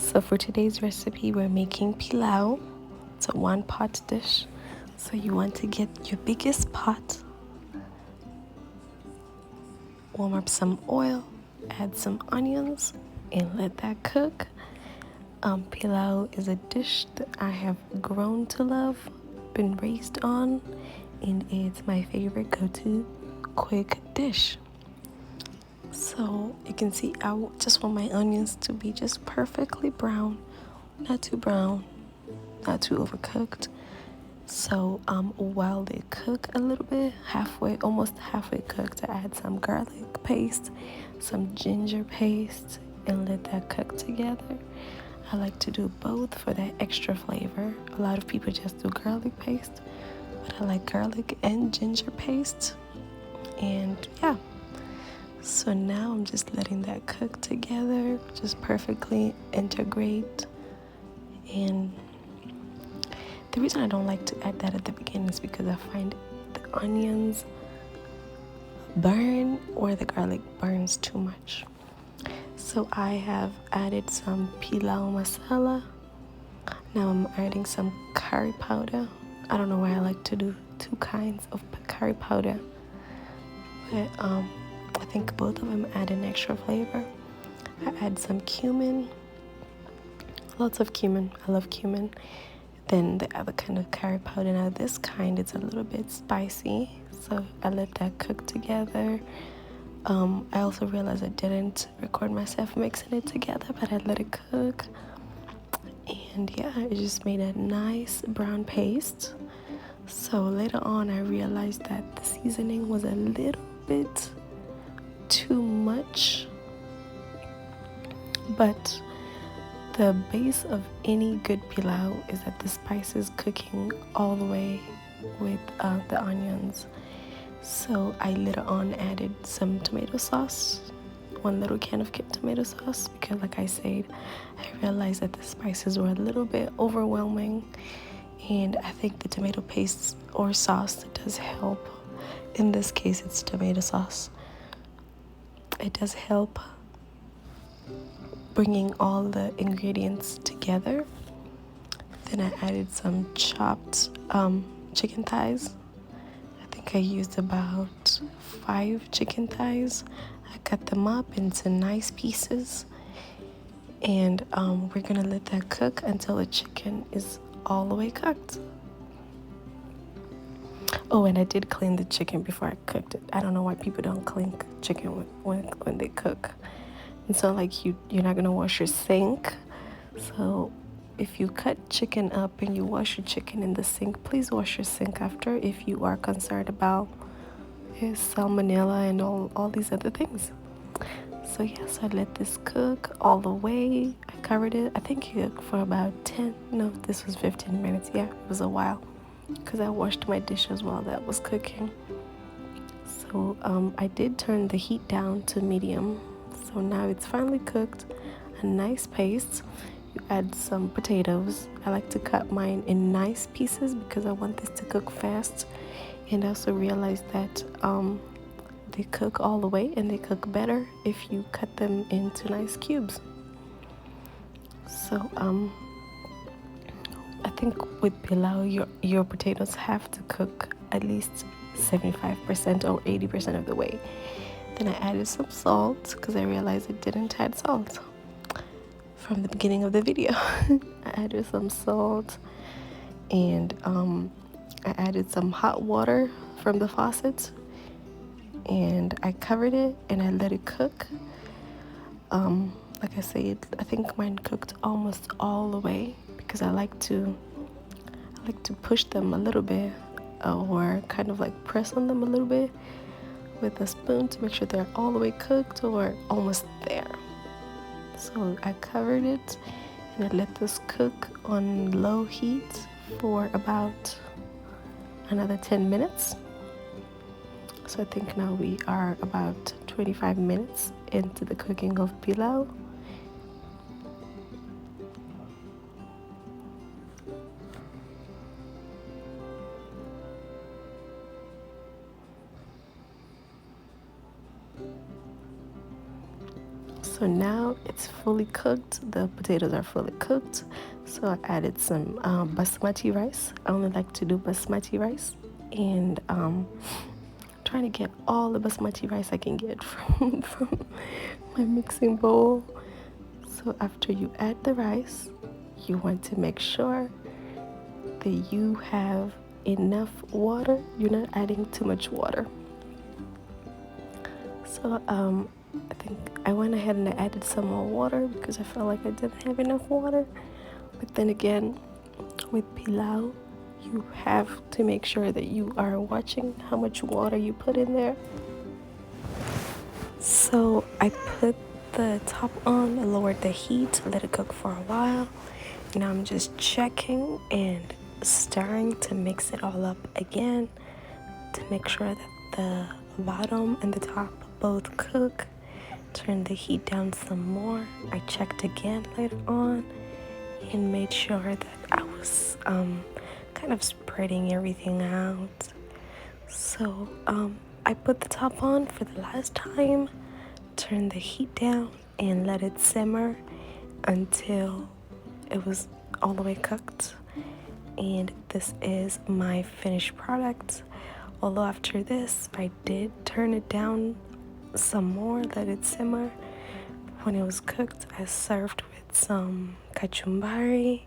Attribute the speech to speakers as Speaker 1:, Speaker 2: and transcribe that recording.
Speaker 1: So for today's recipe, we're making pilau. It's a one-pot dish. So you want to get your biggest pot, warm up some oil, add some onions, and let that cook. Pilau is a dish that I have grown to love, been raised on, and it's my favorite go-to quick dish. So you can see I just want my onions to be just perfectly brown, not too brown, not too overcooked. So while they cook a little bit, almost halfway cooked, I add some garlic paste, some ginger paste, and let that cook together. I like to do both for that extra flavor. A lot of people just do garlic paste, but I like garlic and ginger paste. And yeah, so now I'm just letting that cook together, just perfectly integrate. And the reason I don't like to add that at the beginning is because I find the onions burn or the garlic burns too much. So I have added some pilau masala. Now I'm adding some curry powder. I don't know why I like to do two kinds of curry powder, but I think both of them add an extra flavor. I add some cumin, lots of cumin. I love cumin. Then the other kind of curry powder. Now this kind, it's a little bit spicy, so I let that cook together. I also realized I didn't record myself mixing it together, but I let it cook. And yeah, it just made a nice brown paste. So later on, I realized that the seasoning was a little bit too much. But the base of any good pilau is that the spices cooking all the way with the onions. So I later on added some tomato sauce, one little can of tomato sauce, because like I said, I realized that the spices were a little bit overwhelming, and I think the tomato paste or sauce does help. In this case, it's tomato sauce. It does help bringing all the ingredients together. Then I added some chopped chicken thighs. I think I used about 5 chicken thighs. I cut them up into nice pieces, and we're gonna let that cook until the chicken is all the way cooked. Oh, and I did clean the chicken before I cooked it. I don't know why people don't clean chicken when they cook. And so like you're not gonna wash your sink. So if you cut chicken up and you wash your chicken in the sink, please wash your sink after if you are concerned about salmonella and all these other things. So yes, I let this cook all the way. I covered it. I think it cooked for about 15 minutes. Yeah, it was a while because I washed my dishes while that was cooking. So I did turn the heat down to medium. So now it's finally cooked, a nice paste. You add some potatoes. I like to cut mine in nice pieces because I want this to cook fast. And I also realized that they cook all the way and they cook better if you cut them into nice cubes. So I think with pilau, your potatoes have to cook at least 75% or 80% of the way. Then I added some salt because I realized I didn't add salt from the beginning of the video. I added some salt, and I added some hot water from the faucet, and I covered it and I let it cook. Like I said, I think mine cooked almost all the way because I like to push them a little bit, or kind of like press on them a little bit with a spoon to make sure they're all the way cooked or almost there. So I covered it and I let this cook on low heat for about another 10 minutes. So I think now we are about 25 minutes into the cooking of pilau. So now it's fully cooked. The potatoes are fully cooked. So I added some basmati rice. I only like to do basmati rice, and trying to get all the basmati rice I can get from my mixing bowl. So after you add the rice, you want to make sure that you have enough water. You're not adding too much water. So I think I went ahead and I added some more water because I felt like I didn't have enough water. But then again, with pilau, you have to make sure that you are watching how much water you put in there. So I put the top on, lowered the heat, let it cook for a while. Now I'm just checking and stirring to mix it all up again to make sure that the bottom and the top both cook. Turn the heat down some more. I checked again later on and made sure that I was kind of spreading everything out. So I put the top on for the last time, turned the heat down and let it simmer until it was all the way cooked. And this is my finished product. Although after this I did turn it down some more, let it simmer. When it was cooked, I served with some kachumbari